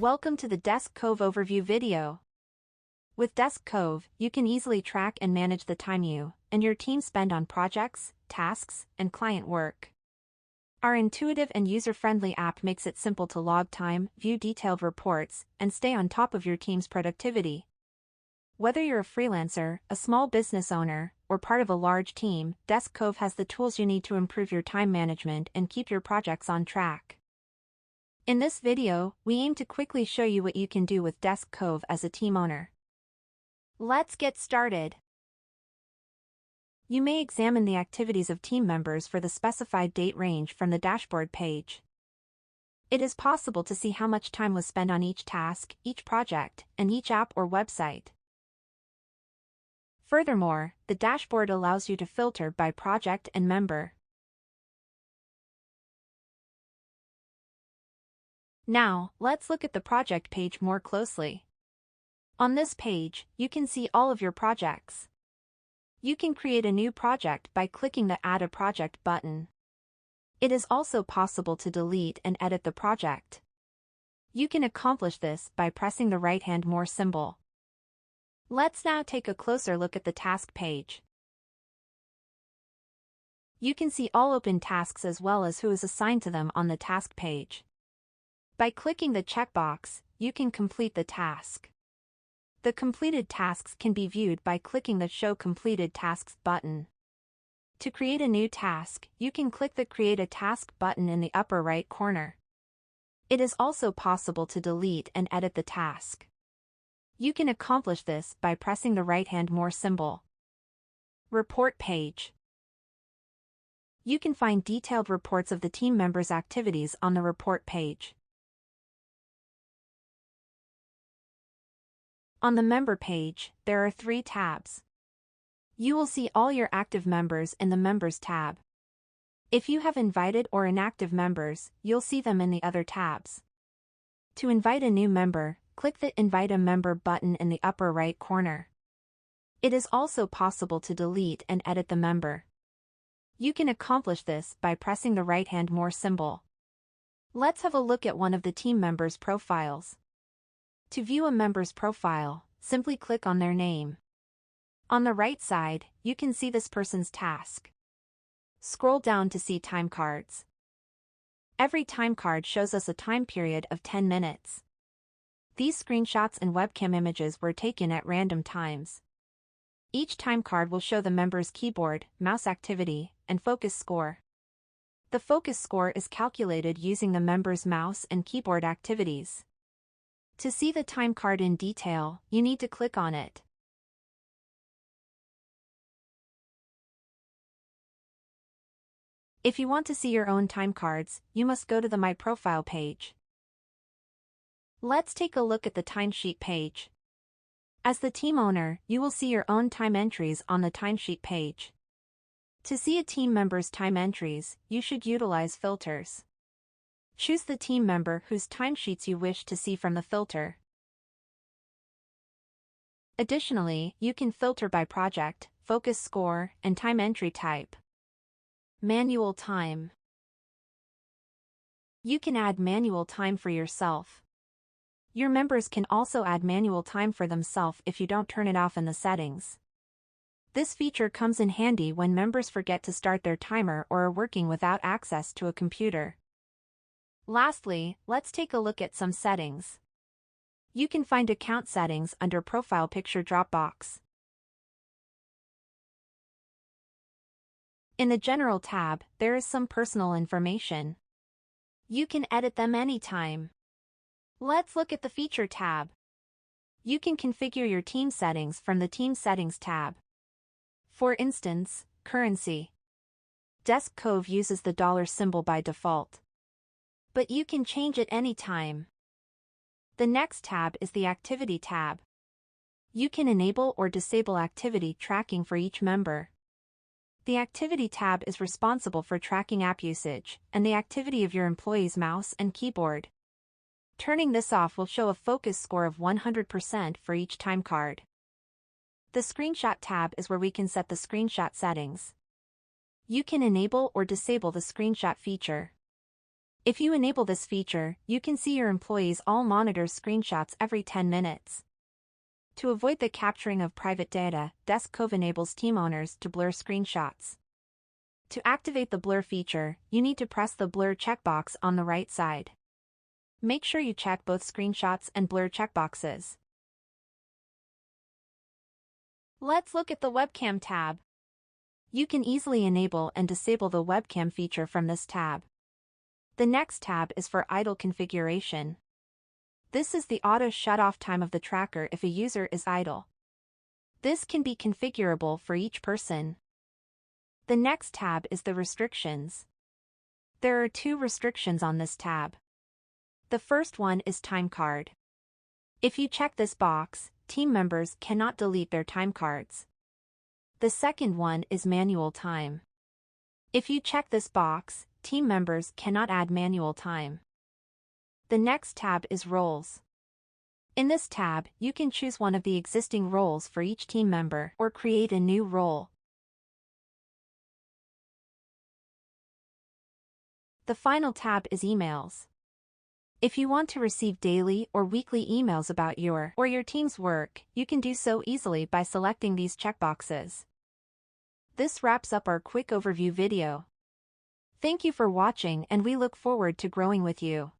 Welcome to the DeskCove overview video. With DeskCove, you can easily track and manage the time you and your team spend on projects, tasks, and client work. Our intuitive and user-friendly app makes it simple to log time, view detailed reports, and stay on top of your team's productivity. Whether you're a freelancer, a small business owner, or part of a large team, DeskCove has the tools you need to improve your time management and keep your projects on track. In this video, we aim to quickly show you what you can do with DeskCove as a team owner. Let's get started. You may examine the activities of team members for the specified date range from the dashboard page. It is possible to see how much time was spent on each task, each project, and each app or website. Furthermore, the dashboard allows you to filter by project and member. Now, let's look at the project page more closely. On this page, you can see all of your projects. You can create a new project by clicking the Add a Project button. It is also possible to delete and edit the project. You can accomplish this by pressing the right-hand more symbol. Let's now take a closer look at the task page. You can see all open tasks as well as who is assigned to them on the task page. By clicking the checkbox, you can complete the task. The completed tasks can be viewed by clicking the Show Completed Tasks button. To create a new task, you can click the Create a Task button in the upper right corner. It is also possible to delete and edit the task. You can accomplish this by pressing the right-hand more symbol. Report page. You can find detailed reports of the team members' activities on the report page. On the member page, there are 3 tabs. You will see all your active members in the Members tab. If you have invited or inactive members, you'll see them in the other tabs. To invite a new member, click the Invite a Member button in the upper right corner. It is also possible to delete and edit the member. You can accomplish this by pressing the right-hand more symbol. Let's have a look at one of the team members' profiles. To view a member's profile, simply click on their name. On the right side, you can see this person's task. Scroll down to see Timecards. Every timecard shows us a time period of 10 minutes. These screenshots and webcam images were taken at random times. Each timecard will show the member's keyboard, mouse activity, and focus score. The focus score is calculated using the member's mouse and keyboard activities. To see the timecard in detail, you need to click on it. If you want to see your own timecards, you must go to the My Profile page. Let's take a look at the timesheet page. As the team owner, you will see your own time entries on the timesheet page. To see a team member's time entries, you should utilize filters. Choose the team member whose timesheets you wish to see from the filter. Additionally, you can filter by project, focus score, and time entry type. Manual time. You can add manual time for yourself. Your members can also add manual time for themselves if you don't turn it off in the settings. This feature comes in handy when members forget to start their timer or are working without access to a computer. Lastly, let's take a look at some settings. You can find account settings under Profile Picture Dropbox. In the General tab, there is some personal information. You can edit them anytime. Let's look at the Feature tab. You can configure your team settings from the Team Settings tab. For instance, currency. DeskCove uses the dollar symbol by default, but you can change it anytime. The next tab is the Activity tab. You can enable or disable activity tracking for each member. The Activity tab is responsible for tracking app usage and the activity of your employees' mouse and keyboard. Turning this off will show a focus score of 100% for each timecard. The Screenshot tab is where we can set the screenshot settings. You can enable or disable the screenshot feature. If you enable this feature, you can see your employees' all monitors screenshots every 10 minutes. To avoid the capturing of private data, DeskCove enables team owners to blur screenshots. To activate the blur feature, you need to press the blur checkbox on the right side. Make sure you check both screenshots and blur checkboxes. Let's look at the webcam tab. You can easily enable and disable the webcam feature from this tab. The next tab is for idle configuration. This is the auto shut-off time of the tracker if a user is idle. This can be configurable for each person. The next tab is the restrictions. There are 2 restrictions on this tab. The first one is time card. If you check this box, team members cannot delete their time cards. The second one is manual time. If you check this box, team members cannot add manual time. The next tab is roles. In this tab, you can choose one of the existing roles for each team member or create a new role. The final tab is emails. If you want to receive daily or weekly emails about your or your team's work, you can do so easily by selecting these checkboxes. This wraps up our quick overview video. Thank you for watching, and we look forward to growing with you.